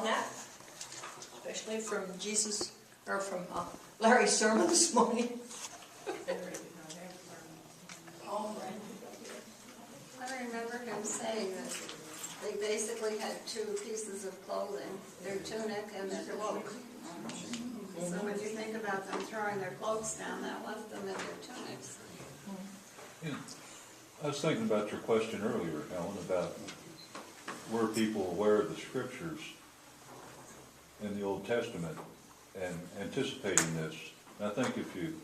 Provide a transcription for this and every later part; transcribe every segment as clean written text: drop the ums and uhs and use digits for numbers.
that, especially from Jesus, or from Larry's sermon this morning. I remember him saying that they basically had two pieces of clothing, their tunic and their cloak. So when you think about them throwing their cloaks down, that left them in their tunics. Yeah. I was thinking about your question earlier, Helen, about were people aware of the scriptures in the Old Testament and anticipating this. And I think if you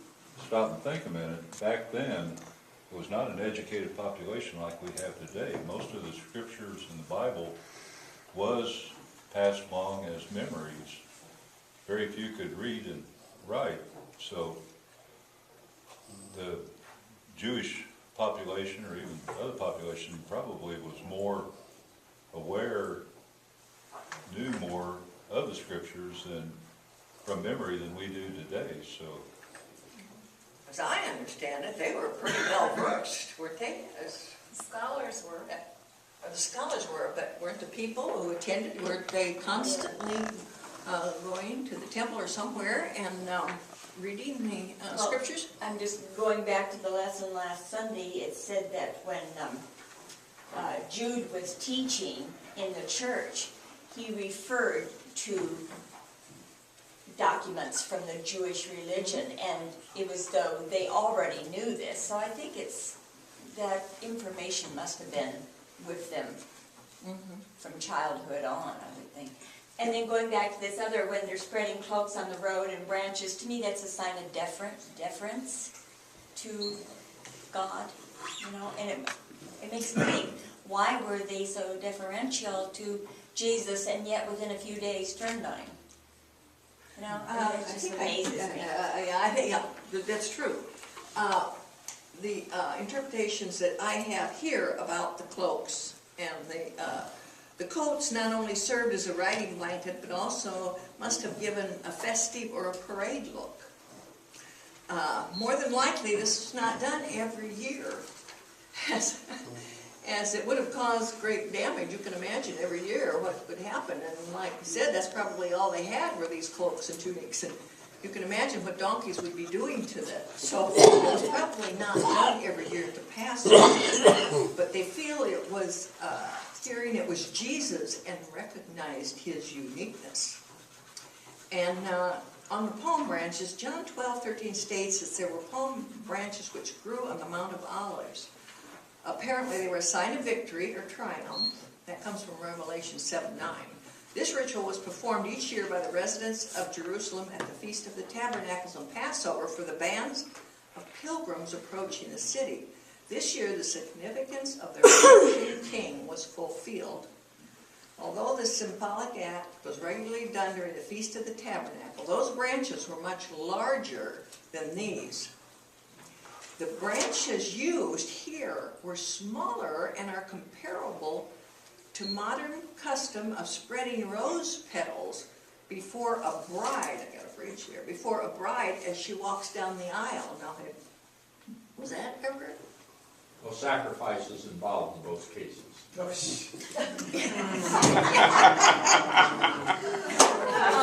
stop and think a minute, back then it was not an educated population like we have today. Most of the scriptures in the Bible was passed along as memories. Very few could read and write. So the Jewish population, or even other population, probably was more aware, knew more of the scriptures than from memory than we do today. So, As I understand it, they were pretty well versed, weren't they? Scholars were. The scholars were, but weren't the people who attended, weren't they constantly going to the temple or somewhere and reading the scriptures? I'm just going back to the lesson last Sunday. It said that when Jude was teaching in the church, he referred to documents from the Jewish religion, and it was though they already knew this. So I think it's that information must have been with them from childhood on, I would think. And then going back to this other, when they're spreading cloaks on the road and branches, to me that's a sign of deference to God, you know, and it makes me think, why were they so deferential to Jesus and yet within a few days turned on him? You know, it just amazes me. I think that's true. The interpretations that I have here about the cloaks and the coats not only served as a riding blanket, but also must have given a festive or a parade look. More than likely, this was not done every year, as it would have caused great damage. You can imagine every year what would happen. And like you said, that's probably all they had were these cloaks and tunics. And you can imagine what donkeys would be doing to them. So it was probably not done every year to pass it. But they feel it was hearing it was Jesus and recognized his uniqueness. And on the palm branches, John 12:13 states that there were palm branches which grew on the Mount of Olives. Apparently they were a sign of victory or triumph. That comes from Revelation 7:9. This ritual was performed each year by the residents of Jerusalem at the Feast of the Tabernacles on Passover for the bands of pilgrims approaching the city. This year the significance of the resurrected king was fulfilled. Although this symbolic act was regularly done during the Feast of the Tabernacle, those branches were much larger than these. The branches used here were smaller and are comparable to modern custom of spreading rose petals before a bride, I got a bridge here, before a bride as she walks down the aisle. Now, was that ever? Well, sacrifices involved in both cases.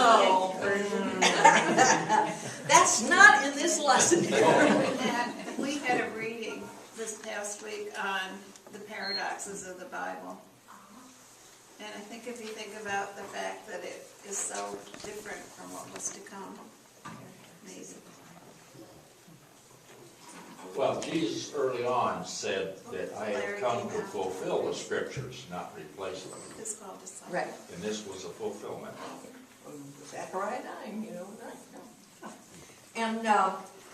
Oh. That's not in this lesson. We had a reading this past week on the paradoxes of the Bible. And I think if you think about the fact that it is so different from what was to come, amazing. Well, Jesus early on said that I have come to fulfill the scriptures, not replace them. It's called a sign. Right. And this was a fulfillment. Zechariah 9, you know, 9. And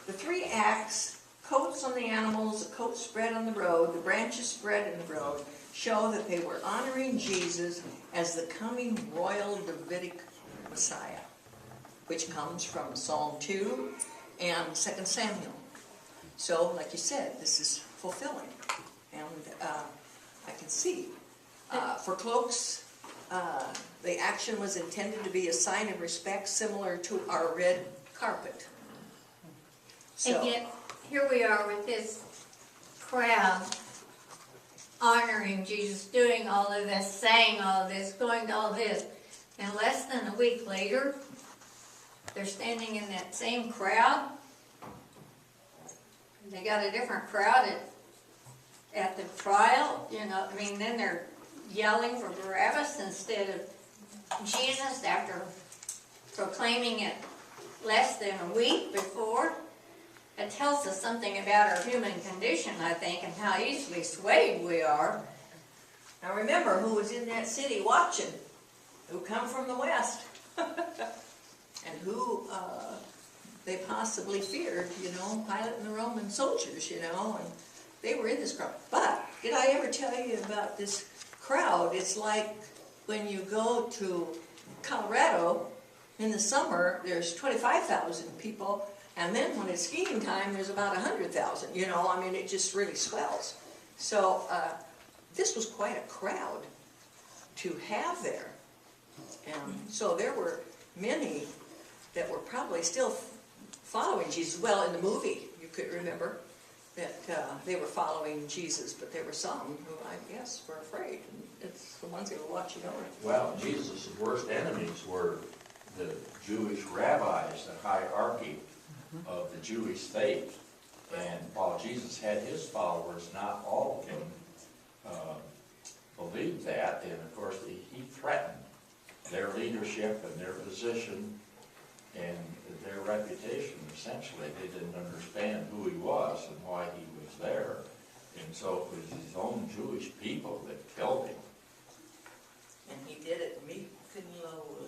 the three acts, coats on the animals, the coats spread on the road, the branches spread in the road, show that they were honoring Jesus as the coming royal Davidic Messiah, which comes from Psalm 2 and 2 Samuel. So, like you said, this is fulfilling. And I can see. For cloaks, the action was intended to be a sign of respect similar to our red carpet. So, And yet, here we are with this crowd honoring Jesus, doing all of this, saying all this, going to all this. And less than a week later, they're standing in that same crowd. They got a different crowd at the trial, you know, I mean, then they're yelling for Barabbas instead of Jesus after proclaiming it less than a week before. It tells us something about our human condition, I think, and how easily swayed we are. Now remember who was in that city watching, who come from the west, and who they possibly feared, you know, Pilate and the Roman soldiers, you know, and they were in this crowd. But did I ever tell you about this crowd? It's like when you go to Colorado in the summer, there's 25,000 people, and then when it's skiing time, there's about 100,000, you know, I mean, it just really swells. So this was quite a crowd to have there. And so there were many that were probably still following Jesus. Well, in the movie, you could remember that they were following Jesus, but there were some who, I guess, were afraid. And it's the ones they were watching over. Well, Jesus' worst enemies were the Jewish rabbis, the hierarchy of the Jewish faith. And while Jesus had his followers, not all of them believed that. And of course, he threatened their leadership and their position and their reputation. Essentially, they didn't understand who he was and why he was there. And so it was his own Jewish people that killed him. And he did it meek and lowly.